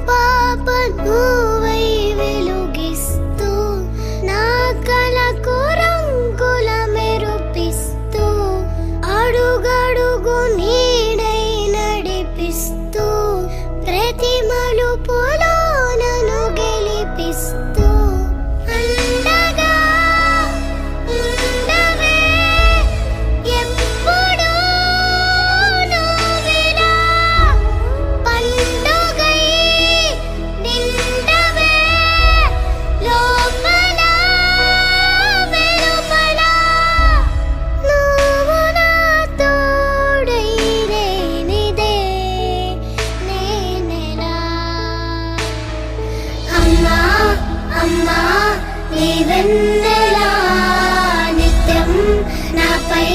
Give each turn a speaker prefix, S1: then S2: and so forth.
S1: పాప నువ్వై వెలుగిస్తూ నా కలకు రంగుల మెరుపిస్తూ అడుగడుగు నీడై నడిపిస్తూ ప్రతి మలుపులో నన్ను గెలిపిస్తూ అండగా ఉండవే ఎప్పుడూ నువ్విలా పండుగై నిండవే లోపల వెలుపల నువ్వు నా తోడై లేనిదే నేనెలా అమ్మా అమ్మా నీ వెన్నెలా నిత్యం నాపై